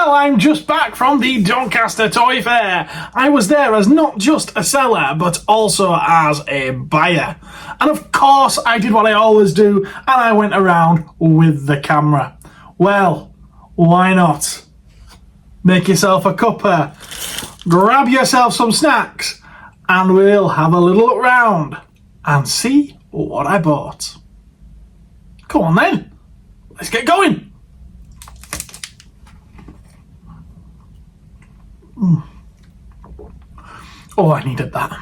Well, I'm just back from the Doncaster Toy Fair. I was there as not just a seller, but also as a buyer. And of course, I did what I always do, and I went around with the camera. Well, why not? Make yourself a cuppa, grab yourself some snacks, and we'll have a little look round and see what I bought. Come on then, let's get going. Oh, I needed that.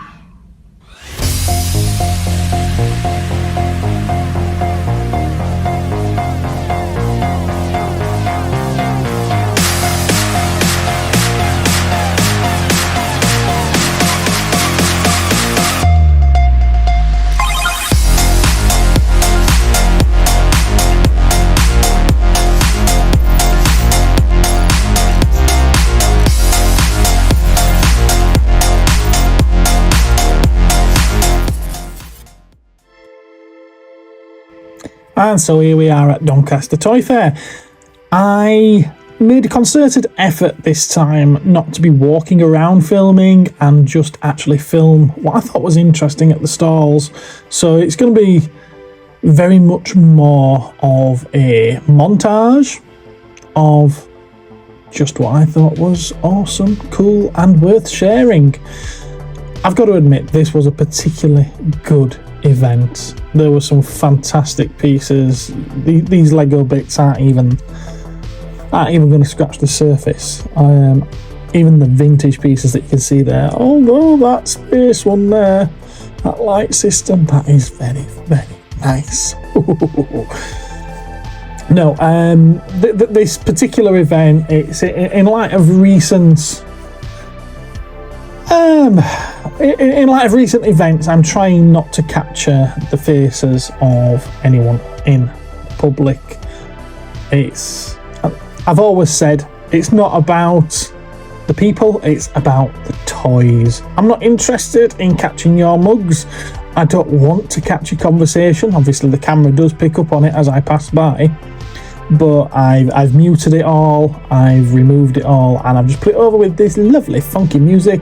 And so here we are at Doncaster Toy Fair. I made a concerted effort this time not to be walking around filming and just actually film what I thought was interesting at the stalls. So it's going to be very much more of a montage of just what I thought was awesome, cool and worth sharing. I've got to admit, this was a particularly good event. There were some fantastic pieces. These Lego bits aren't even going to scratch the surface. Even the vintage pieces that you can see there. Oh no, that space one there, that light system, that is very, very nice. No, this particular event, it's in light of recent. In light of recent events, I'm trying not to capture the faces of anyone in public. I've always said, it's not about the people, it's about the toys. I'm not interested in catching your mugs. I don't want to catch your conversation. Obviously, the camera does pick up on it as I pass by. But I've muted it all, I've removed it all, and I've just put it over with this lovely funky music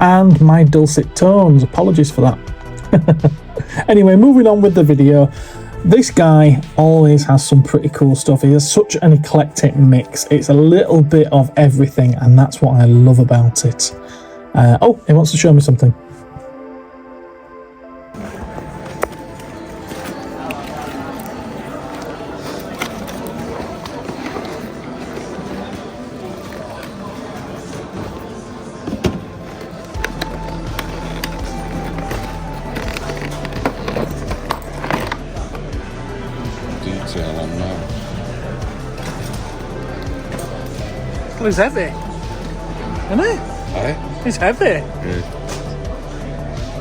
and my dulcet tones. Apologies for that. Anyway, moving on with the video. This guy always has some pretty cool stuff. He has such an eclectic mix. It's a little bit of everything, and that's what I love about it. Oh, he wants to show me something. Well, it's heavy, isn't it? Aye. It's heavy. Yeah.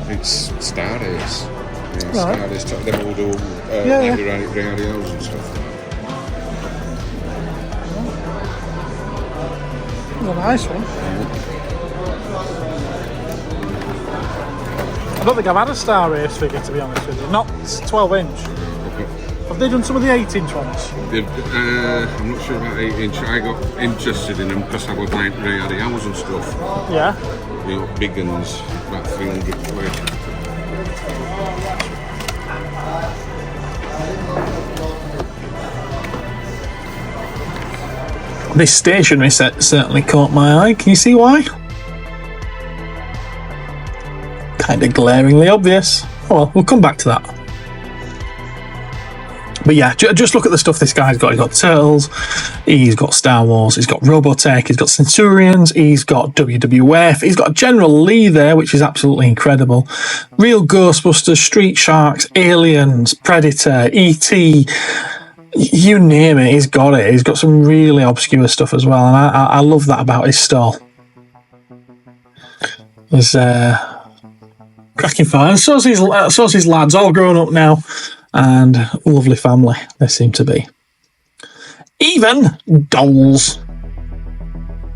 It's Star Race. Yeah, right. Star Race, them all do radios and stuff. It's a nice one. I don't think I've had a Star Race figure, to be honest with you. Not 12 inch. Have they done some of the 8-inch ones? I'm not sure about 8-inch. I got interested in them because I was like radios and stuff. Yeah. You know, big ones, about 300 quid. This stationery set certainly caught my eye. Can you see why? Kind of glaringly obvious. Oh, well, we'll come back to that. But yeah, just look at the stuff this guy's got. He's got Turtles, he's got Star Wars, he's got Robotech, he's got Centurions, he's got WWF, he's got General Lee there, which is absolutely incredible. Real Ghostbusters, Street Sharks, Aliens, Predator, E.T., you name it, he's got it. He's got some really obscure stuff as well, and I love that about his stall. There's cracking fun. And so's his lads, all grown up now. And lovely family they seem to be. Even dolls.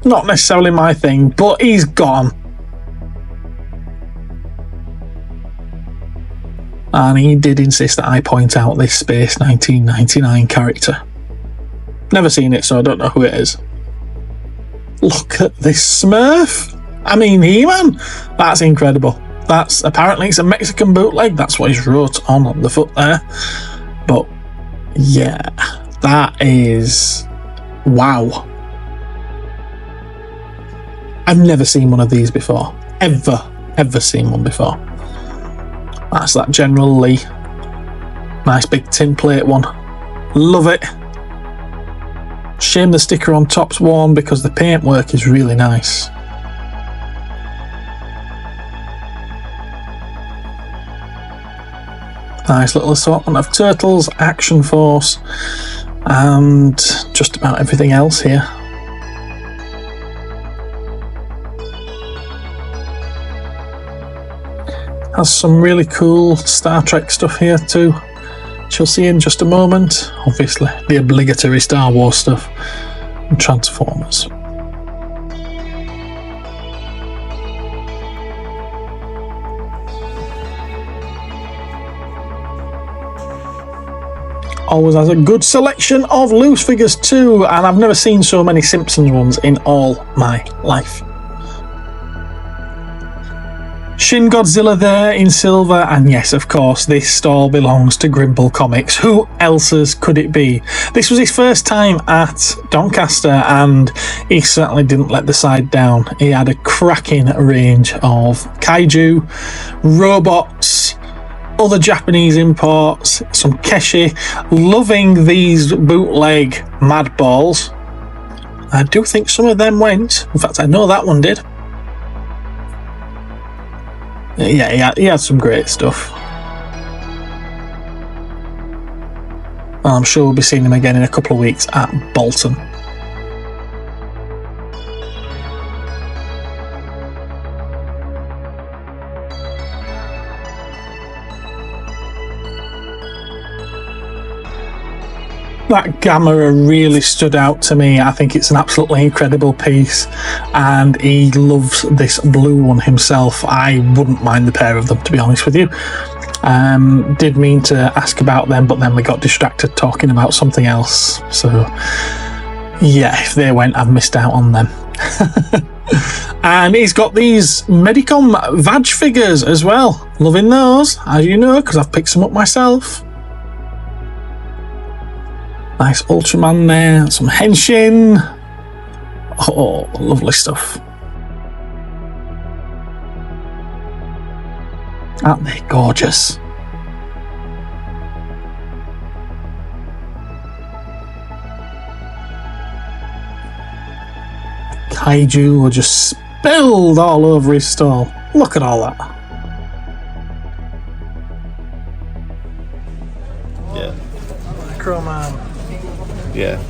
Not necessarily my thing, but he's got 'em. And he did insist that I point out this Space 1999 character. Never seen it, so I don't know who it is. Look at this Smurf. I mean, He-Man. That's incredible. That's apparently it's a Mexican bootleg. That's what he's wrote on the foot there. But yeah, that is wow. I've never seen one of these before. Ever seen one before. That's that General Lee. Nice big tin plate one. Love it. Shame the sticker on top's worn because the paintwork is really nice. Nice little assortment of Turtles, Action Force, and just about everything else here. Has some really cool Star Trek stuff here too, which you'll see in just a moment. Obviously, the obligatory Star Wars stuff and Transformers. Always has a good selection of loose figures too, and I've never seen so many Simpsons ones in all my life. Shin Godzilla there in silver, and yes, of course, this stall belongs to Grimble Comics. Who else's could it be? This was his first time at Doncaster, and he certainly didn't let the side down. He had a cracking range of kaiju, robots, other Japanese imports, some keshi. Loving these bootleg Mad Balls. I do think some of them went. In fact, I know that one did. Yeah, he had some great stuff. I'm sure we'll be seeing him again in a couple of weeks at Bolton. That Gamera really stood out to me. I think it's an absolutely incredible piece, and he loves this blue one himself. I wouldn't mind the pair of them, to be honest with you. Did mean to ask about them, but then we got distracted talking about something else. So yeah, if they went, I've missed out on them. And he's got these Medicom Vag figures as well. Loving those, as you know, because I've picked some up myself. Nice Ultraman there, some Henshin. Oh, lovely stuff. Aren't they gorgeous? Kaiju were just spilled all over his stall. Look at all that. Yeah. Crewman. Yeah.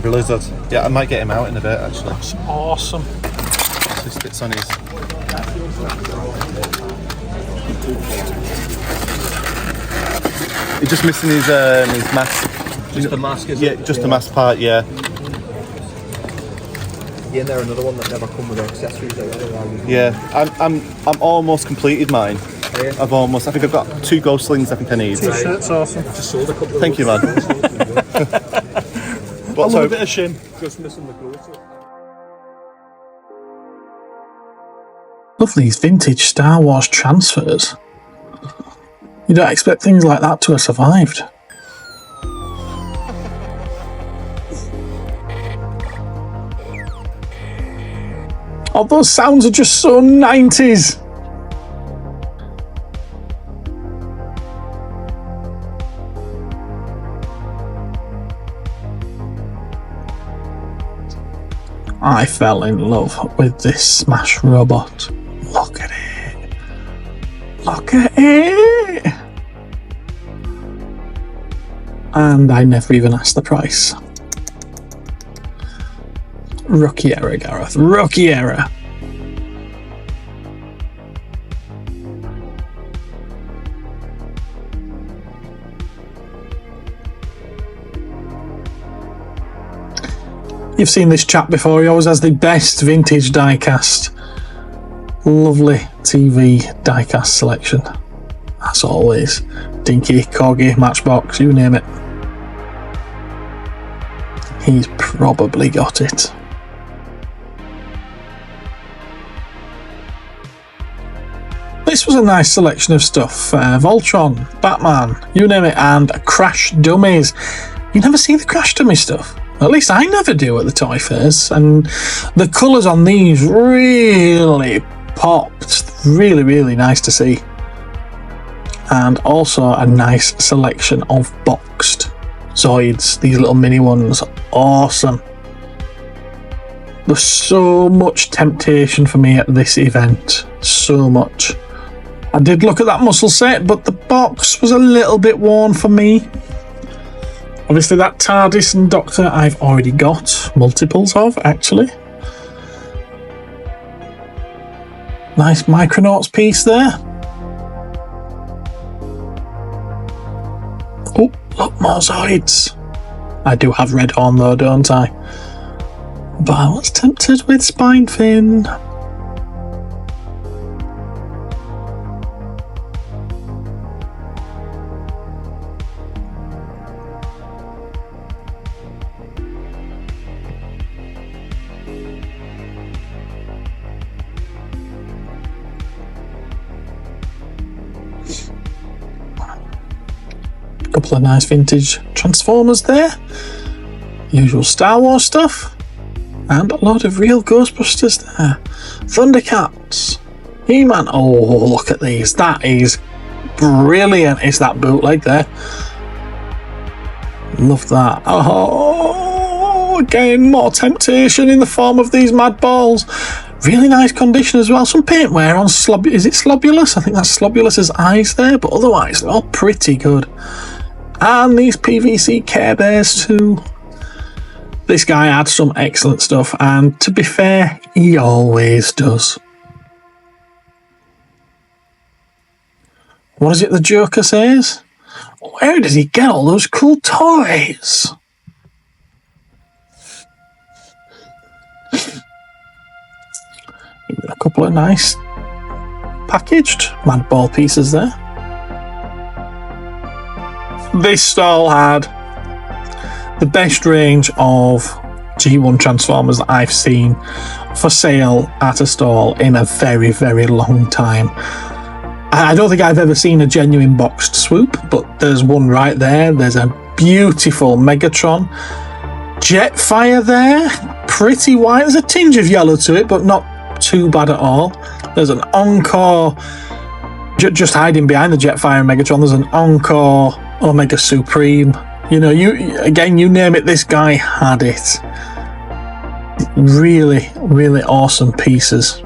Blizzard. Yeah, I might get him out in a bit actually. That's awesome. This bit's on his. He's just missing his mask. Just the mask, is yeah, it? just the mask part, yeah. Yeah, and there another one that never come with accessories out. Yeah, I'm almost completed mine. Oh, yeah. I think I've got 2 ghost slings I think I need. T-shirt's awesome. I've just sold a couple of Thank you, man. What's a bit of shame? Just missing the glow. Love these vintage Star Wars transfers. You don't expect things like that to have survived. Oh, those sounds are just so 90s. I fell in love with this Smash robot. Look at it. Look at it. And I never even asked the price. Rookie error, Gareth. Rookie error. You've seen this chap before. He always has the best vintage diecast. Lovely TV diecast selection. As always. Dinky, Corgi, Matchbox, you name it. He's probably got it. this was a nice selection of stuff. Voltron, Batman, you name it, and Crash Dummies. You never see the Crash Dummy stuff. At least I never do at the toy fairs. And the colours on these really popped. Really, really nice to see. And also a nice selection of boxed Zoids. These little mini ones. Awesome. There's so much temptation for me at this event. So much. I did look at that muscle set, but the box was a little bit worn for me. Obviously that TARDIS and Doctor I've already got multiples of, actually. Nice Micronauts piece there. Oh, look, more Zoids. I do have Red Horn though, don't I? But I was tempted with Spinefin. Couple of nice vintage Transformers there. Usual Star Wars stuff. And a lot of real Ghostbusters there. Thundercats. He-Man. Oh, look at these. That is brilliant. Is that bootleg there? Love that. Oh, again, more temptation in the form of these mad balls. Really nice condition as well. Some paint wear on is it Slobulus? I think that's Slobulus's eyes there, but otherwise they're all pretty good. And these PVC Care Bears too. This guy had some excellent stuff, and to be fair, he always does. What is it the Joker says? Where does he get all those cool toys? A couple of nice packaged mad ball pieces there. This stall had the best range of G1 Transformers that I've seen for sale at a stall in a very, very long time. I don't think I've ever seen a genuine boxed swoop, but there's one right there. There's a beautiful Megatron. Jetfire there, pretty white. There's a tinge of yellow to it, but not too bad at all. There's an Encore, just hiding behind the Jetfire and Megatron, there's an Encore Omega Supreme. You know, you name it, this guy had it. Really, really awesome pieces.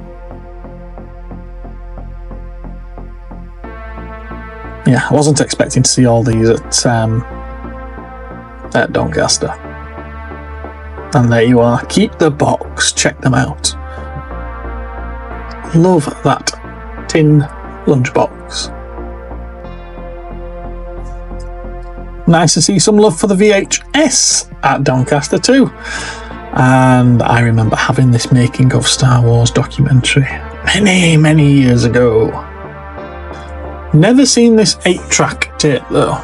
Yeah, I wasn't expecting to see all these at Doncaster. And there you are. Keep the box. Check them out. Love that tin lunchbox. Nice to see some love for the VHS at Doncaster too. And I remember having this making of Star Wars documentary many, many years ago. Never seen this 8-track tape though.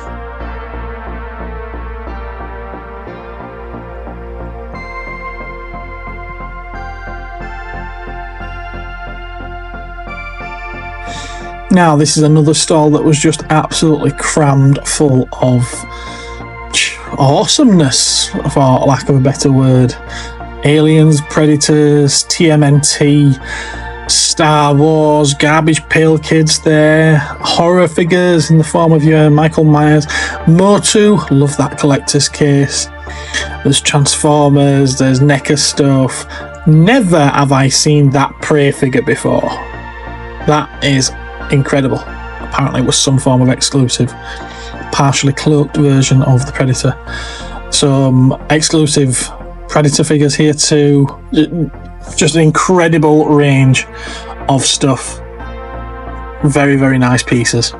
Now, this is another stall that was just absolutely crammed full of awesomeness, for lack of a better word. Aliens, Predators, TMNT, Star Wars, Garbage Pail Kids there, horror figures in the form of your Michael Myers, Motu, love that collector's case. There's Transformers, there's NECA stuff. Never have I seen that Prey figure before. That is incredible. Apparently it was some form of exclusive, partially cloaked version of the Predator. Some exclusive Predator figures here too. Just an incredible range of stuff. Very, very nice pieces.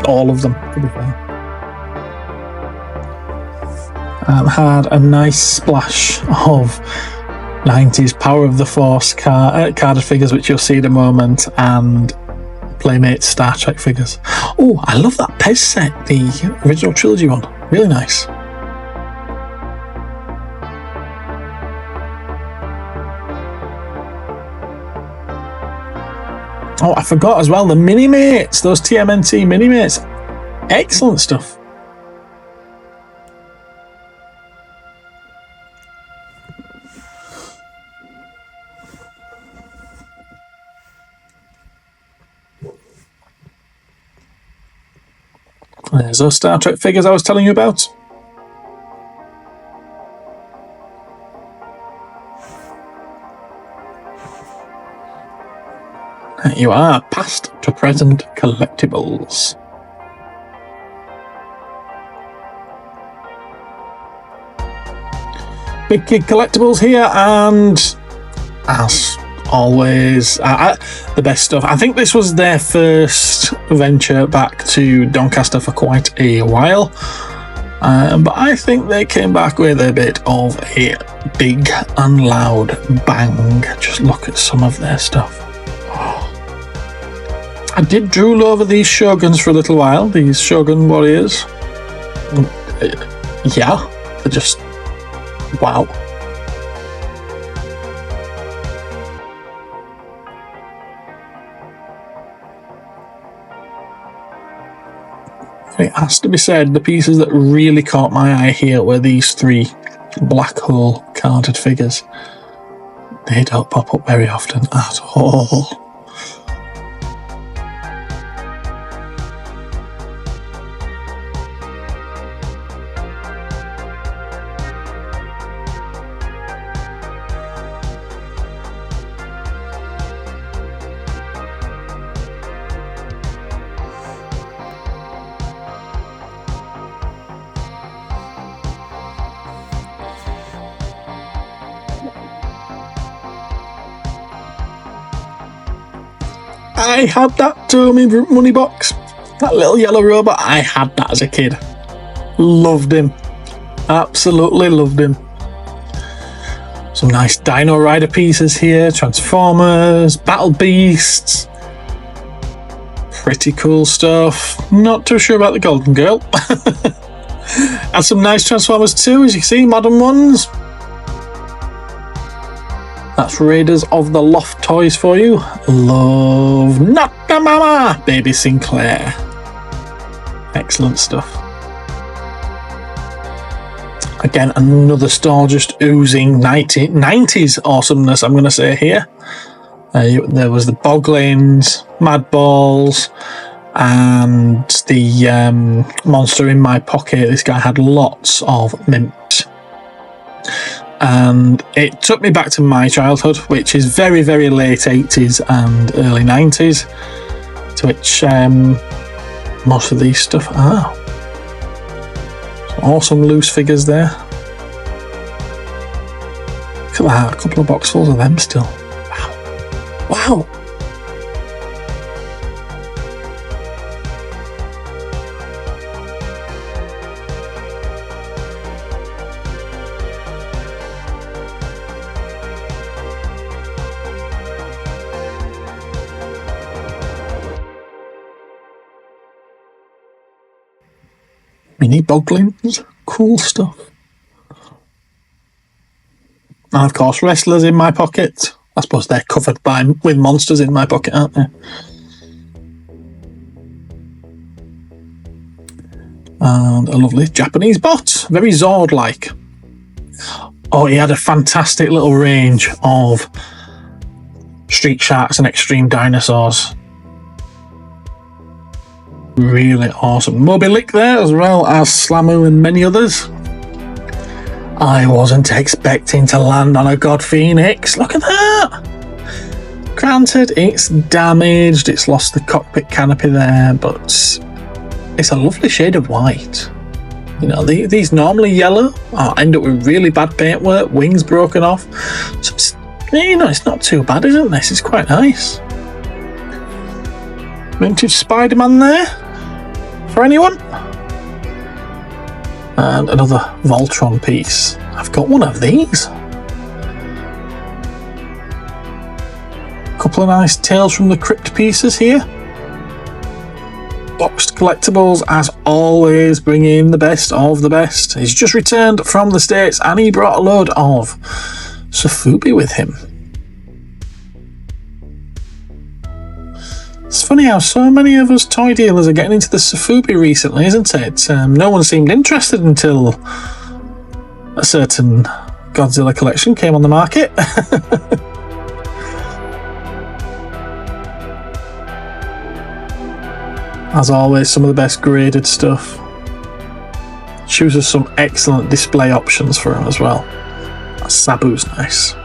All of them, to be fair. Had a nice splash of 90s Power of the Force carded figures, which you'll see in a moment, and Playmate Star Trek figures. Oh, I love that Pez set, the original trilogy one. Really nice. Oh, I forgot as well, the mini-mates, those TMNT mini-mates. Excellent stuff. There's those Star Trek figures I was telling you about. There you are, past to present collectibles. Big Kid Collectibles here, and as always, the best stuff. I think this was their first venture back to Doncaster for quite a while, but I think they came back with a bit of a big and loud bang. Just look at some of their stuff. I did drool over these Shoguns for a little while, these Shogun warriors. Yeah, they're just wow. It has to be said, the pieces that really caught my eye here were these three black hole carded figures. They don't pop up very often at all. I had that Tommy money box, that little yellow robot. I had that as a kid. Loved him, absolutely loved him. Some nice Dino Rider pieces here, Transformers, Battle Beasts. Pretty cool stuff. Not too sure about the Golden Girl. Had some nice Transformers too, as you can see, modern ones. That's Raiders of the Loft toys for you. Love Mama, Baby Sinclair. Excellent stuff. Again, another stall just oozing 90s awesomeness, I'm going to say here. There was the Boglins, Mad Balls, and the Monster in My Pocket. This guy had lots of mints. And it took me back to my childhood, which is very, very late 80s and early 90s, to which most of these stuff are. Some awesome loose figures there. Look at that, a couple of boxfuls of them still. Wow. Wow. Mini Boglins, cool stuff. And of course, wrestlers in my pocket. I suppose they're covered with monsters in my pocket, aren't they? And a lovely Japanese bot, very Zord-like. Oh, he had a fantastic little range of Street Sharks and Extreme Dinosaurs. Really awesome. Moby Lick there, as well as Slamu and many others. I wasn't expecting to land on a God Phoenix. Look at that! Granted, it's damaged, it's lost the cockpit canopy there, but it's a lovely shade of white. You know, these normally yellow end up with really bad paintwork, wings broken off. So it's, you know, it's not too bad, isn't this? It's quite nice. Vintage Spider-Man there for anyone? And another Voltron piece. I've got one of these. Couple of nice Tales from the Crypt pieces here. Boxed collectibles, as always, bring in the best of the best. He's just returned from the States and he brought a load of Sofubi with him. It's funny how so many of us toy dealers are getting into the Sofubi recently, isn't it? No one seemed interested until a certain Godzilla collection came on the market. As always, some of the best graded stuff. Chooses some excellent display options for him as well. That Sabu's nice.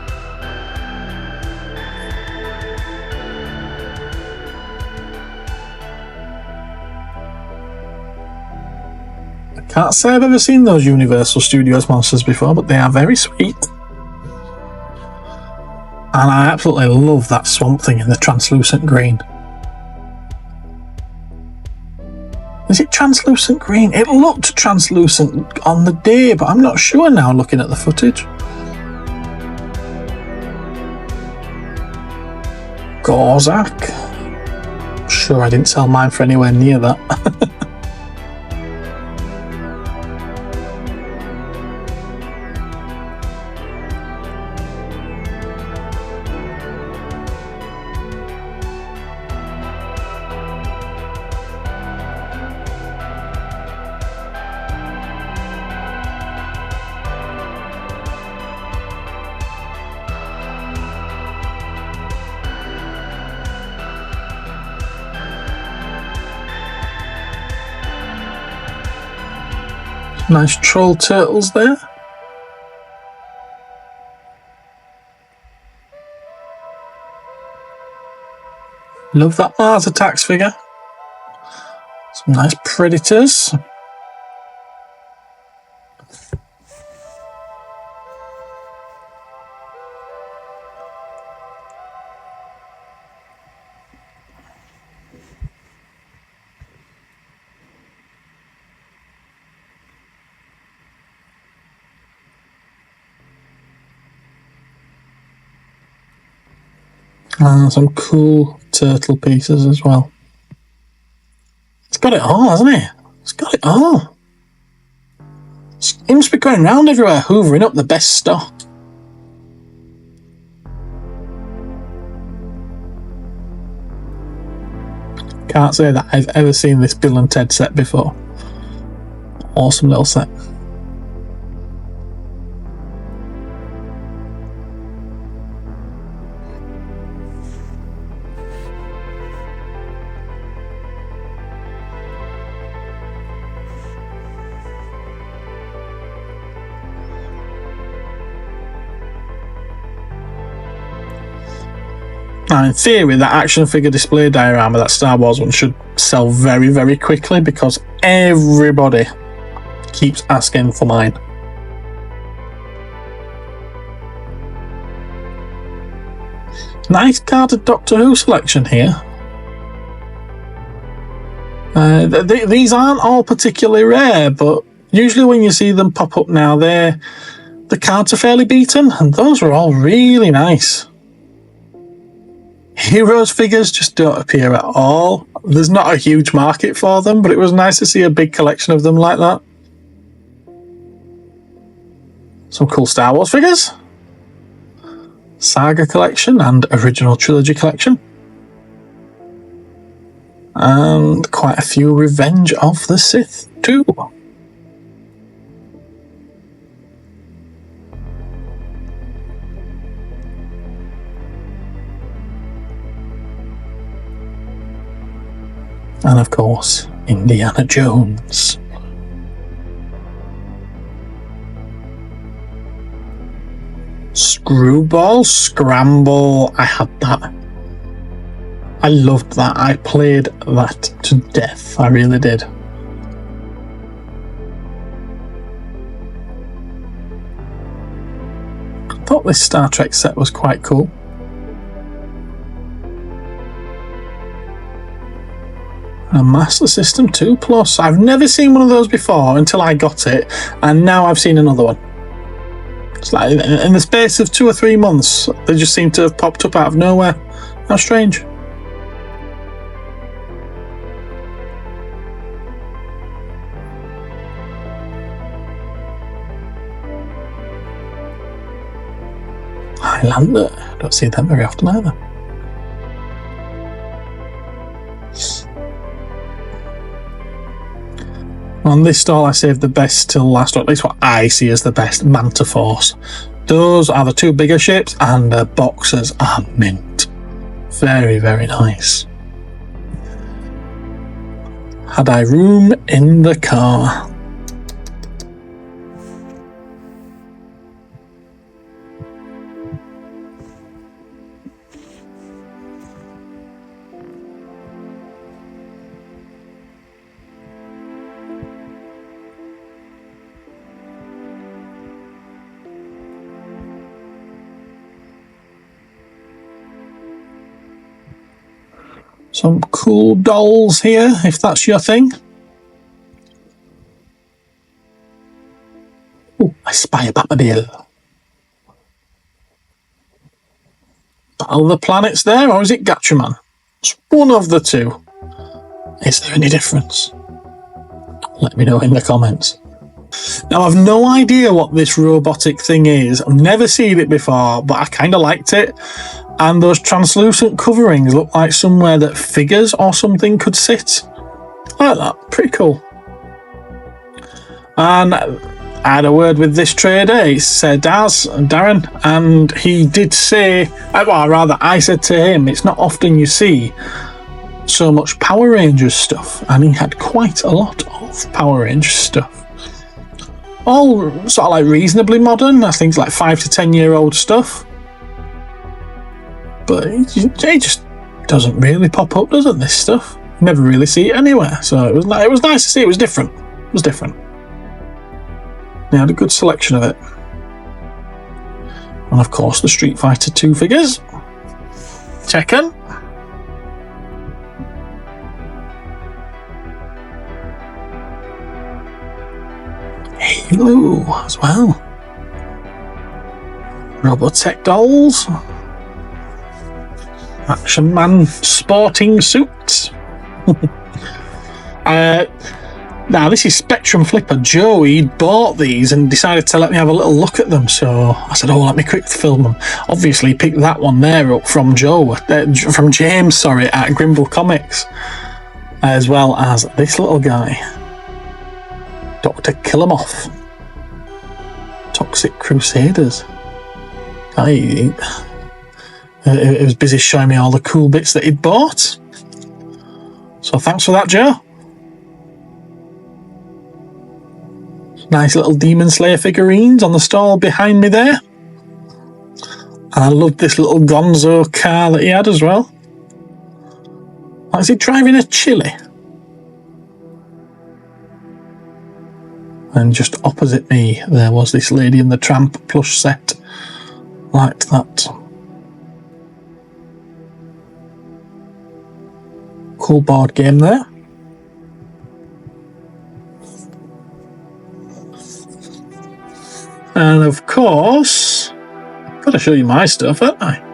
Can't say I've ever seen those Universal Studios monsters before, but they are very sweet. And I absolutely love that Swamp Thing in the translucent green. Is it translucent green? It looked translucent on the day, but I'm not sure now looking at the footage. Gorzak. Sure, I didn't sell mine for anywhere near that. Nice troll turtles there. Love that Mars Attacks figure. Some nice Predators. And some cool turtle pieces as well. It's got it all, hasn't it? It's got it all. He must be going around everywhere, hoovering up the best stock. Can't say that I've ever seen this Bill and Ted set before. Awesome little set. Now, in theory, that action figure display diorama, that Star Wars one, should sell very, very quickly because everybody keeps asking for mine. Nice carded Doctor Who selection here. These aren't all particularly rare, but usually when you see them pop up now, the cards are fairly beaten, and those are all really nice. Heroes figures just don't appear at all. There's not a huge market for them, but it was nice to see a big collection of them like that. Some cool Star Wars figures. Saga collection and original trilogy collection. And quite a few Revenge of the Sith too. And of course, Indiana Jones. Screwball Scramble. I had that. I loved that. I played that to death. I really did. I thought this Star Trek set was quite cool. A Master System 2 Plus. I've never seen one of those before until I got it, and now I've seen another one. It's like in the space of 2 or 3 months, they just seem to have popped up out of nowhere. How strange. Highlander. I don't see them very often either. On this stall, I saved the best till last, or at least what I see as the best, Manta Force. Those are the two bigger ships, and the boxes are mint. Very, very nice. Had I room in the car? Some cool dolls here, if that's your thing. Oh, I spy a Batmobile. Battle of the Planets there, or is it Gatchaman? It's one of the two. Is there any difference? Let me know in the comments. Now, I've no idea what this robotic thing is. I've never seen it before, but I kind of liked it. And those translucent coverings look like somewhere that figures or something could sit. I like that. Pretty cool. And I had a word with this trader. It's Darren, and he did say, well, rather, I said to him, it's not often you see so much Power Rangers stuff, and he had quite a lot of Power Rangers stuff. All sort of like reasonably modern. I think it's like 5 to 10 year old stuff. But it just doesn't really pop up, does it, this stuff? Never really see it anywhere. So it was nice to see. It was different. It was different. They had a good selection of it. And of course the Street Fighter 2 figures. Tekken. Halo as well. Robotech dolls. Action Man sporting suits. Now this is Spectrum Flipper Joe. He'd bought these and decided to let me have a little look at them, so I said, oh, let me quick film them. Obviously he picked that one there up from James at Grimble Comics, as well as this little guy, Dr. Killamoff, Toxic Crusaders. He was busy showing me all the cool bits that he'd bought. So thanks for that, Joe. Nice little Demon Slayer figurines on the stall behind me there. And I loved this little Gonzo car that he had as well. Like, is he driving a Chili? And just opposite me there was this Lady and the Tramp plush set. Liked that. Cool board game there. And of course, gotta show you my stuff, haven't I?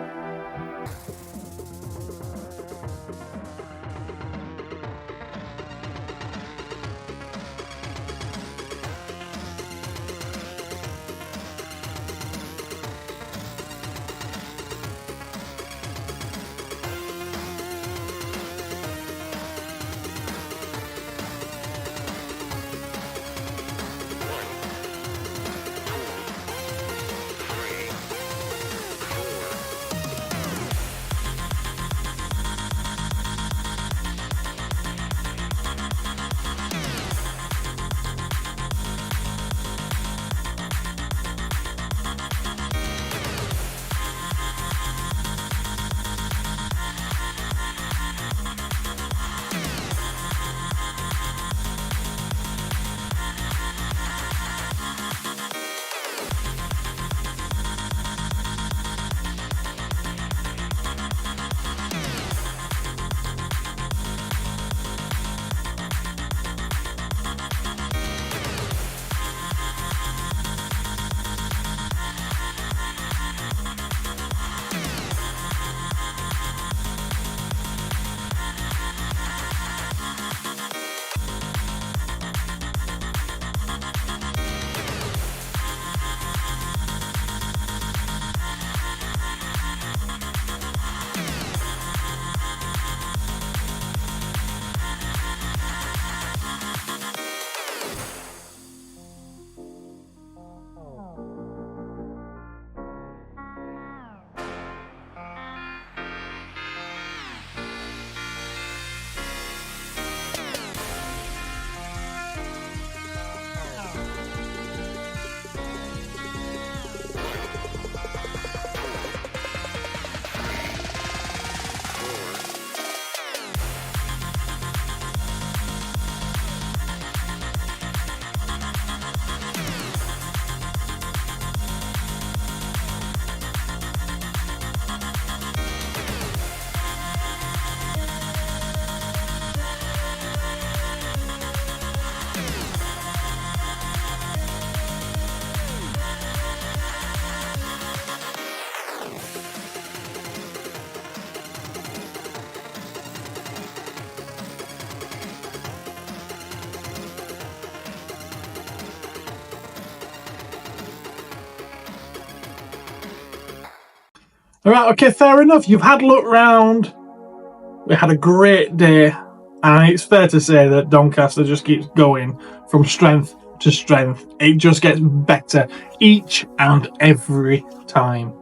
Alright, okay, fair enough. You've had a look round. We had a great day. And it's fair to say that Doncaster just keeps going from strength to strength. It just gets better each and every time.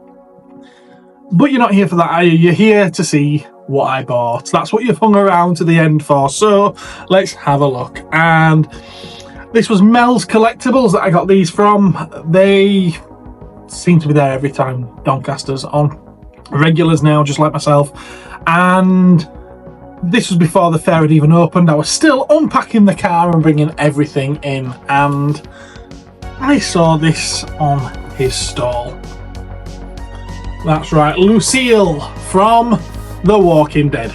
But you're not here for that, are you? You're here to see what I bought. That's what you've hung around to the end for. So let's have a look. And this was Mel's Collectibles that I got these from. They seem to be there every time Doncaster's on. Regulars now, just like myself. And this was before the fair had even opened. I was still unpacking the car and bringing everything in. And I saw this on his stall. That's right, Lucille from The Walking Dead.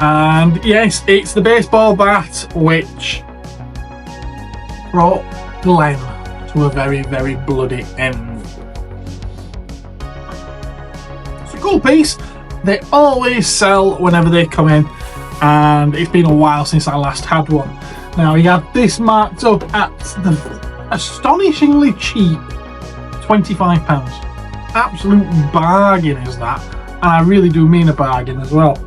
And yes, it's the baseball bat which brought Glenn to a very, very bloody end. It's a cool piece. They always sell whenever they come in, and it's been a while since I last had one. Now, he had this marked up at the astonishingly cheap £25. Absolute bargain is that, and I really do mean a bargain as well.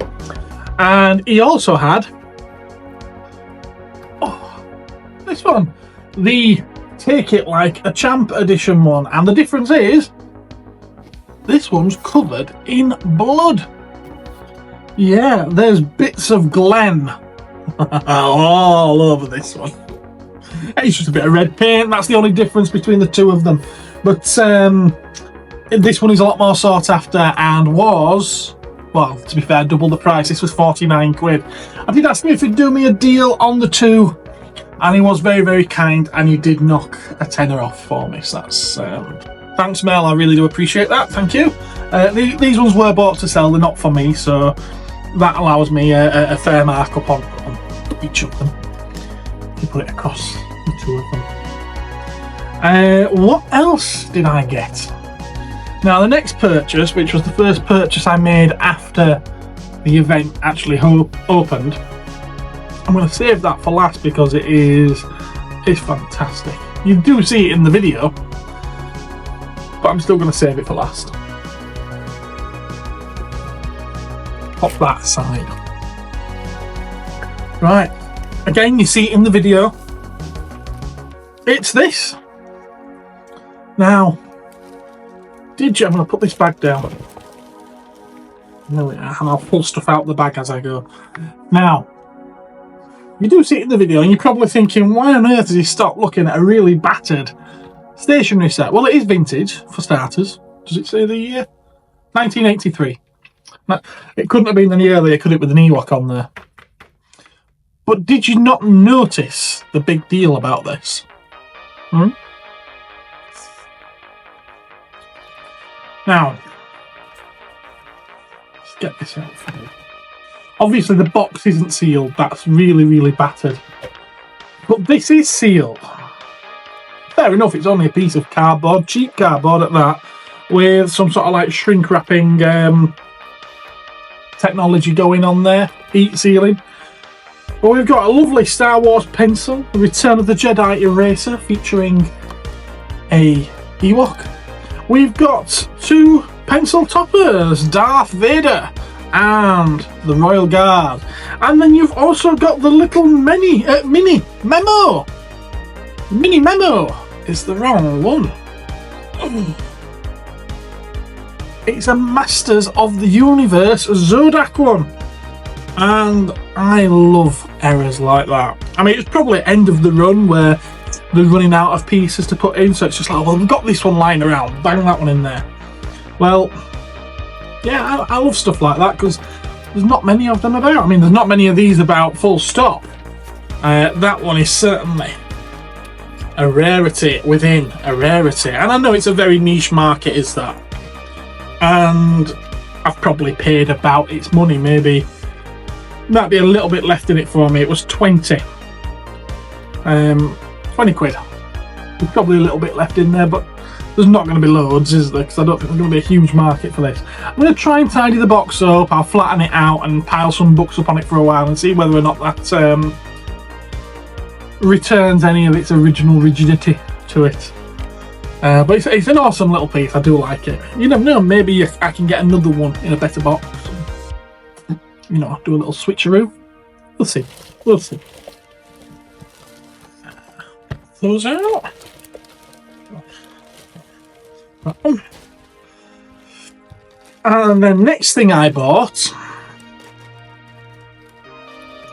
And he also had this one, the Take It Like a Champ edition one, and the difference is this one's covered in blood. Yeah, there's bits of Glenn all over this one. It's just a bit of red paint, that's the only difference between the two of them. But this one is a lot more sought after and was, well, to be fair, double the price. This was 49 quid. I did ask him if he'd do me a deal on the two, and he was very, very kind, and he did knock a tenner off for me. So that's thanks, Mel. I really do appreciate that. Thank you. These ones were bought to sell. They're not for me, so that allows me a fair markup on each of them. You put it across the two of them. What else did I get? Now, the next purchase, which was the first purchase I made after the event actually opened, I'm going to save that for last because it's fantastic. You do see it in the video, but I'm still going to save it for last. Pop that aside. Right, again, you see it in the video. It's this. Now, I'm going to put this bag down. There we are, and I'll pull stuff out the bag as I go. Now, you do see it in the video, and you're probably thinking, why on earth does he stop looking at a really battered stationery set? Well, it is vintage, for starters. Does it say the year? 1983. Now, it couldn't have been any earlier, could it, with an Ewok on there? But did you not notice the big deal about this? Now, let's get this out for you. Obviously the box isn't sealed, that's really, really battered. But this is sealed. Fair enough, it's only a piece of cardboard, cheap cardboard at that, with some sort of like shrink wrapping technology going on there, heat sealing. But we've got a lovely Star Wars pencil, the Return of the Jedi eraser featuring a Ewok. We've got two pencil toppers, Darth Vader and the Royal Guard. And then you've also got the little mini memo. Mini memo is the wrong one. It's a Masters of the Universe Zodak one. And I love errors like that. I mean, it's probably end of the run where they're running out of pieces to put in, so it's just like, well, we've got this one lying around, bang that one in there. Well, yeah, I love stuff like that because there's not many of them about. I mean, there's not many of these about, full stop. That one is certainly a rarity within a rarity, and I know it's a very niche market, is that, and I've probably paid about its money. Maybe might be a little bit left in it for me. It was 20 quid. There's probably a little bit left in there, but there's not going to be loads, is there? Because I don't think there's going to be a huge market for this. I'm going to try and tidy the box up. I'll flatten it out and pile some books up on it for a while and see whether or not that returns any of its original rigidity to it. But it's an awesome little piece. I do like it. You never know, maybe I can get another one in a better box. You know, do a little switcheroo. We'll see. We'll see. Those out. And the next thing I bought,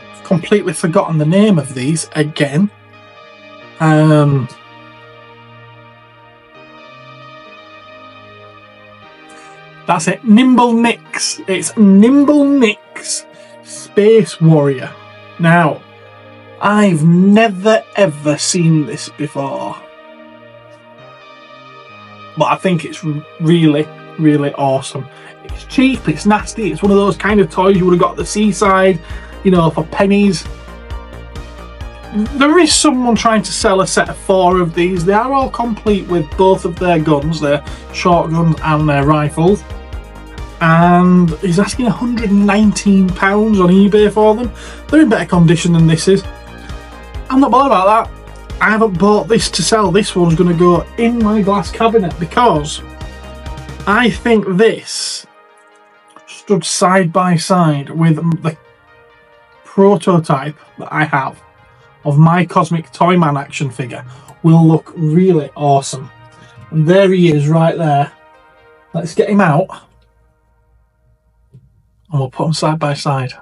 I've completely forgotten the name of these again. That's it, Nimble Nix. It's Nimble Nix Space Warrior. Now, I've never ever seen this before, but I think it's really, really awesome. It's cheap, it's nasty, it's one of those kind of toys you would have got at the seaside, you know, for pennies. There is someone trying to sell a set of 4 of these. They are all complete with both of their guns, their shotguns and their rifles. And he's asking £119 on eBay for them. They're in better condition than this is. I'm not bothered about that. I haven't bought this to sell. This one's going to go in my glass cabinet because I think this stood side by side with the prototype that I have of my Cosmic Toyman action figure will look really awesome. And there he is right there. Let's get him out and we'll put them side by side.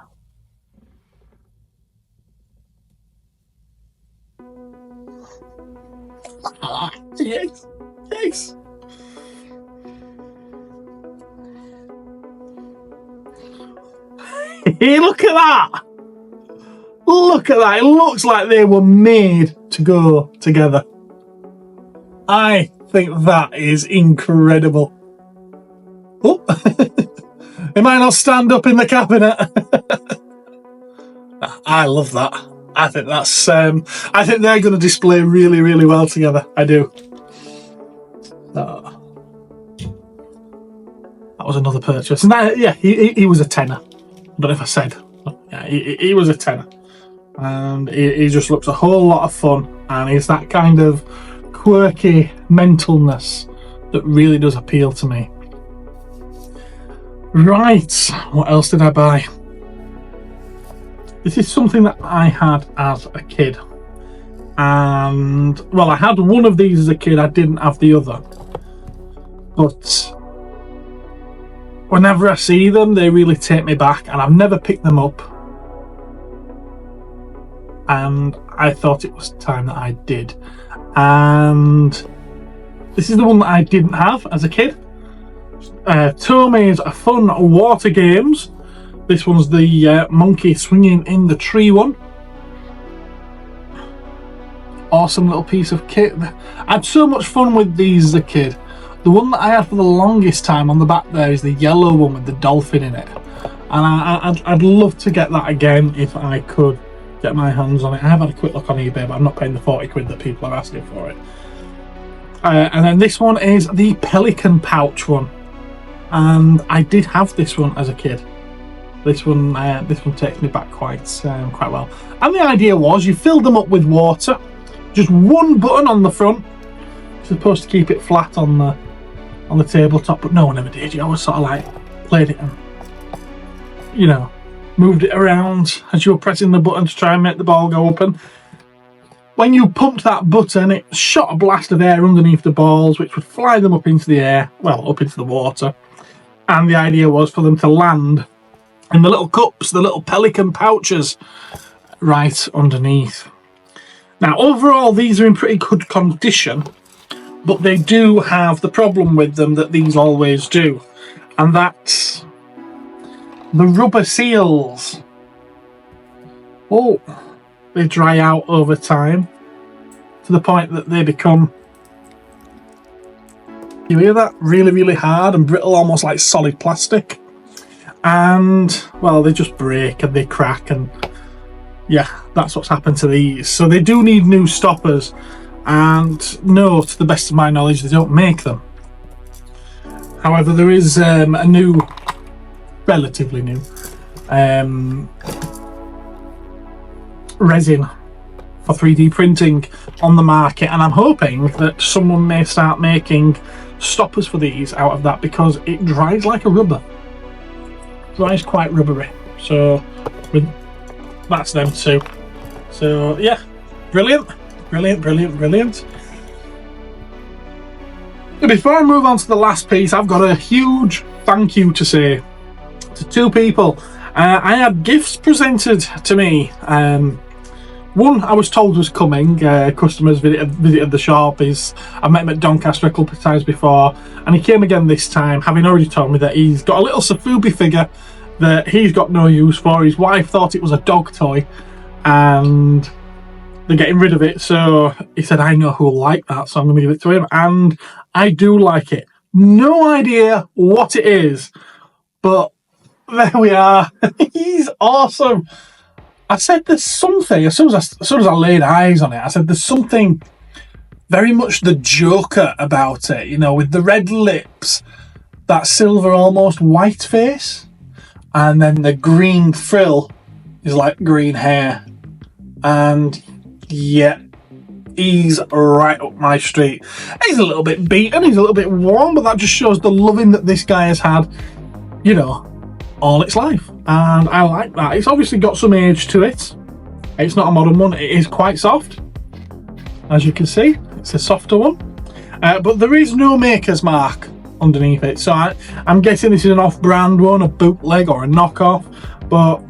Yes, yes. Hey, look at that! Look at that, it looks like they were made to go together. I think that is incredible. Oh, it might not stand up in the cabinet. I love that. I think that's, I think they're going to display really, really well together. I do. That was another purchase. And that, yeah, he was a tenner. I don't know if I said. Yeah, he was a tenner. And he just looks a whole lot of fun, and he's that kind of quirky mentalness that really does appeal to me. Right, what else did I buy? This is something that I had as a kid, and well, I had one of these as a kid, I didn't have the other, but whenever I see them they really take me back, and I've never picked them up. And I thought it was time that I did. And this is the one that I didn't have as a kid. Tome's Fun Water Games. This one's the monkey swinging in the tree one. Awesome little piece of kit. I had so much fun with these as a kid. The one that I had for the longest time on the back there is the yellow one with the dolphin in it. And I'd love to get that again if I could get my hands on it. I have had a quick look on eBay, but I'm not paying the 40 quid that people are asking for it. And then this one is the Pelican pouch one, and I did have this one as a kid. This one takes me back quite well. And the idea was you filled them up with water, just one button on the front. You're supposed to keep it flat on the tabletop, but no one ever did. You always sort of like played it and, you know, moved it around as you were pressing the button to try and make the ball go open. When you pumped that button, it shot a blast of air underneath the balls, which would fly them up into the air, well, up into the water. And the idea was for them to land in the little cups, the little pelican pouches, right underneath. Now, overall, these are in pretty good condition, but they do have the problem with them that these always do, and that's the rubber seals. Oh, they dry out over time to the point that they become, you hear that? Really, really hard and brittle, almost like solid plastic. And, well, they just break and they crack, and yeah, that's what's happened to these. So they do need new stoppers, and no, to the best of my knowledge, they don't make them. However, there is a new, relatively new, resin for 3D printing on the market, and I'm hoping that someone may start making stoppers for these out of that, because it dries like a rubber. Dries quite rubbery. So that's them too. So yeah, brilliant. Before I move on to the last piece, I've got a huge thank you to say to two people. I had gifts presented to me. One I was told was coming. Customers visited the shop. I've met him at Doncaster a couple of times before, and he came again this time, having already told me that he's got a little Safubi figure that he's got no use for. His wife thought it was a dog toy, and they're getting rid of it. So he said, I know who'll like that, so I'm going to give it to him. And I do like it. No idea what it is, but there we are. He's awesome. I said there's something, as soon as I laid eyes on it, I said there's something very much the Joker about it, you know, with the red lips, that silver almost white face, and then the green frill is like green hair. And yeah, he's right up my street. He's a little bit beaten, he's a little bit warm, but that just shows the loving that this guy has had, you know, all its life. And I like that. It's obviously got some age to it. It's not a modern one, it is quite soft. As you can see, it's a softer one. But there is no maker's mark underneath it. So I'm guessing this is an off-brand one, a bootleg or a knockoff. But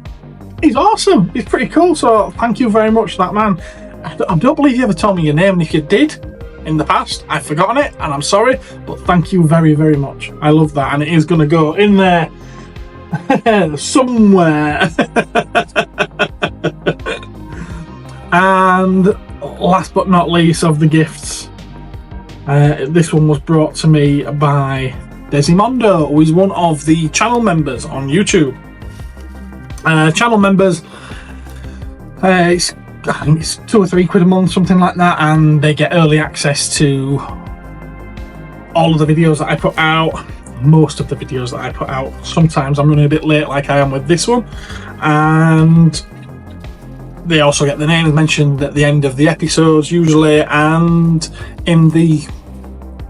he's awesome. He's pretty cool. So thank you very much, that man. I don't believe you ever told me your name, and if you did in the past, I've forgotten it, and I'm sorry, but thank you very, very much. I love that, and it is going to go in there somewhere. And last but not least of the gifts, this one was brought to me by Dezimondo, who is one of the channel members on YouTube. Channel members, I think it's £2 or £3 a month, something like that, and they get early access to all of the videos that I put out, most of the videos that I put out. Sometimes I'm running a bit late, like I am with this one, and they also get the names mentioned at the end of the episodes usually, and in the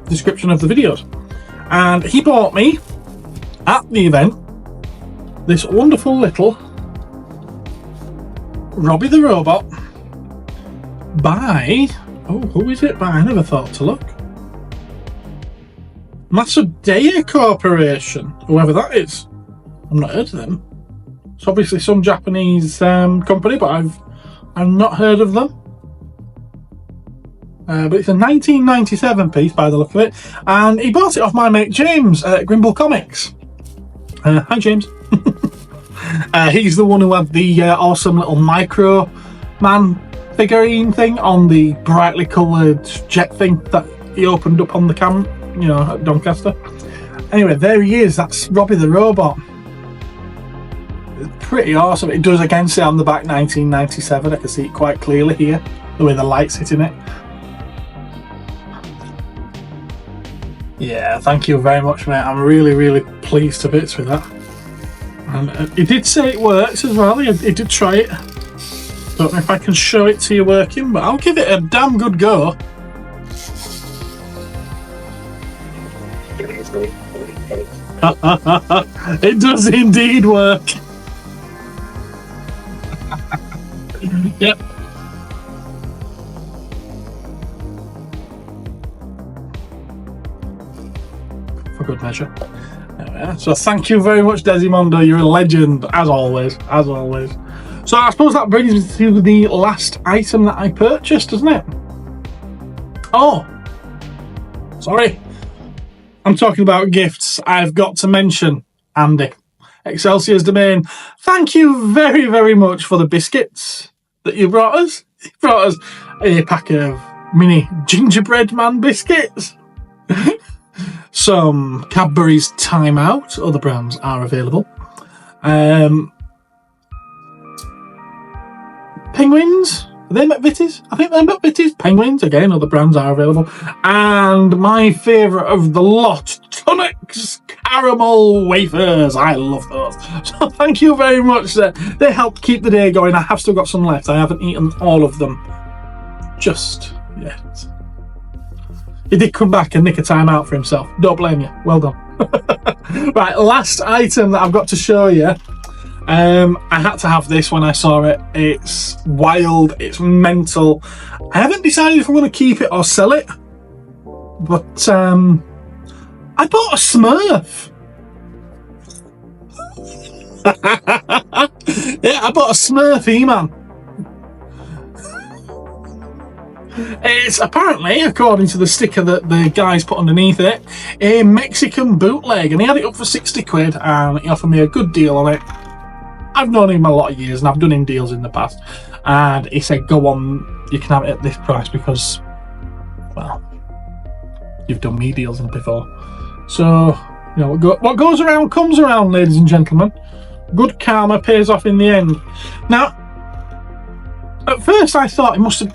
description of the videos. And he bought me at the event this wonderful little Robbie the Robot by, who is it by? I never thought to look. Masudea Corporation, whoever that is. I've not heard of them. It's obviously some Japanese company, but I've not heard of them. But it's a 1997 piece by the look of it, and he bought it off my mate James at Grimble Comics. Hi James. He's the one who had the awesome little Micro Man figurine thing on the brightly coloured jet thing that he opened up on the cam, you know, at Doncaster. Anyway, there he is. That's Robbie the Robot. It's pretty awesome. It does again say on the back 1997. I can see it quite clearly here, the way the light's hitting it. Yeah, thank you very much, mate. I'm really, really pleased to bits with that. And he did say it works as well. He did try it. Don't know if I can show it to you working, but I'll give it a damn good go. It does indeed work. Yep. For good measure. So thank you very much, Dezimondo. You're a legend, as always. As always. So I suppose that brings me to the last item that I purchased, doesn't it? Oh, sorry. I'm talking about gifts. I've got to mention Andy, Excelsior's Domain. Thank you very, very much for the biscuits that you brought us. You brought us a pack of mini gingerbread man biscuits. Some Cadbury's Time Out. Other brands are available. Penguins. Are they McVitie's? I think they're McVitie's. Penguins. Again, other brands are available. And my favourite of the lot, Tunnocks Caramel Wafers. I love those. So thank you very much. They helped keep the day going. I have still got some left. I haven't eaten all of them just yet. He did come back and nick a time out for himself. Don't blame you. Well done. Right, last item that I've got to show you. I had to have this when I saw it. It's wild. It's mental. I haven't decided if I'm going to keep it or sell it. But I bought a Smurf. Yeah, I bought a Smurf He-Man. It's apparently, according to the sticker that the guys put underneath it, a Mexican bootleg, and he had it up for 60 quid, and he offered me a good deal on it. I've known him a lot of years, and I've done him deals in the past, and he said, go on, you can have it at this price because, well, you've done me deals before. So, you know, what goes around comes around, ladies and gentlemen. Good karma pays off in the end. Now, at first I thought he must have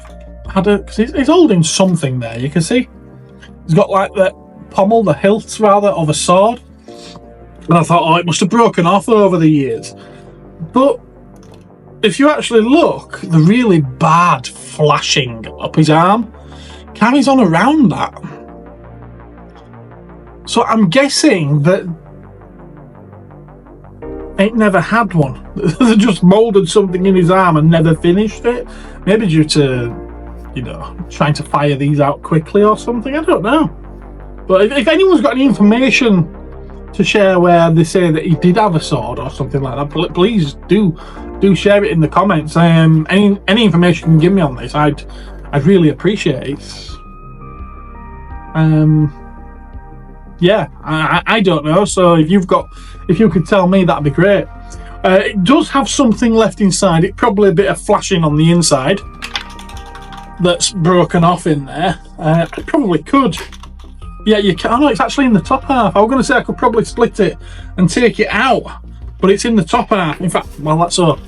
had a, because he's holding something there, you can see. He's got like the pommel, the hilt rather, of a sword. And I thought, oh, it must have broken off over the years. But if you actually look, the really bad flashing up his arm carries on around that. So I'm guessing that it never had one. They just moulded something in his arm and never finished it. Maybe due to, you know, trying to fire these out quickly or something. I don't know. But if anyone's got any information to share where they say that he did have a sword or something like that, please do share it in the comments. Any information you can give me on this, I'd really appreciate it. Yeah, I don't know. So if you could tell me, that'd be great. It does have something left inside. It probably a bit of flashing on the inside that's broken off in there. I probably could. Yeah, you can. Oh no, it's actually in the top half. I was going to say I could probably split it and take it out, but it's in the top half. In fact, while that's off,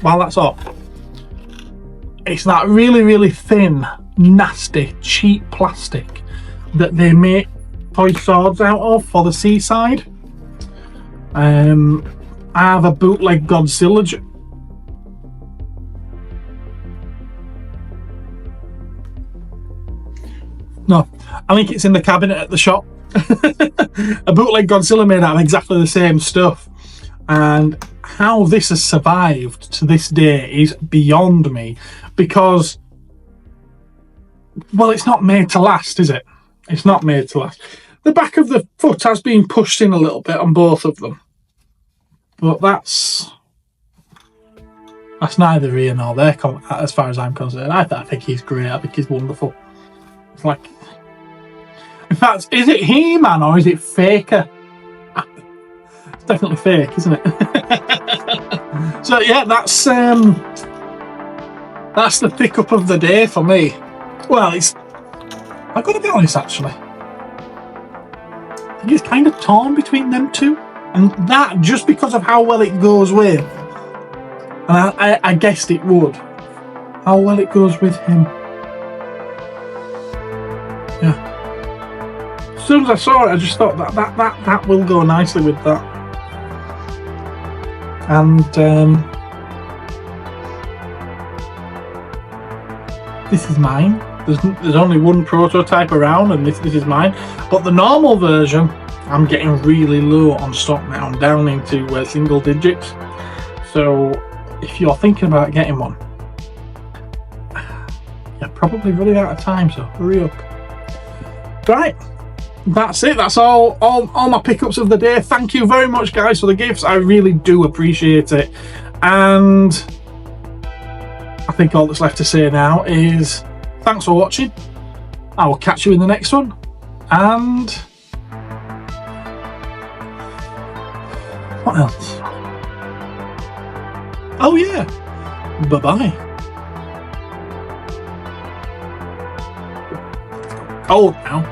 it's that really, really thin, nasty, cheap plastic that they make toy swords out of for the seaside. I have a bootleg Godzilla. No, I think it's in the cabinet at the shop. A bootleg Godzilla made out of exactly the same stuff. And how this has survived to this day is beyond me. Because, well, it's not made to last, is it? It's not made to last. The back of the foot has been pushed in a little bit on both of them. But that's neither here nor there as far as I'm concerned. I think he's great. I think he's wonderful. It's like, in fact, is it He-Man or is it Faker? It's definitely fake, isn't it? So yeah, that's the pickup of the day for me. Well, I've got to be honest, actually. I think it's kind of torn between them two, and that just because of how well it goes with. And I guessed it would. How well it goes with him. Yeah. As soon as I saw it, I just thought that will go nicely with that. And this is mine. There's only one prototype around, and this is mine. But the normal version, I'm getting really low on stock now. I'm down into single digits. So if you're thinking about getting one, you're probably running out of time. So hurry up. Right, that's it. That's all my pickups of the day. Thank you very much, guys, for the gifts. I really do appreciate it. And I think all that's left to say now is thanks for watching. I will catch you in the next one. And what else? Oh yeah, bye-bye. Cold now.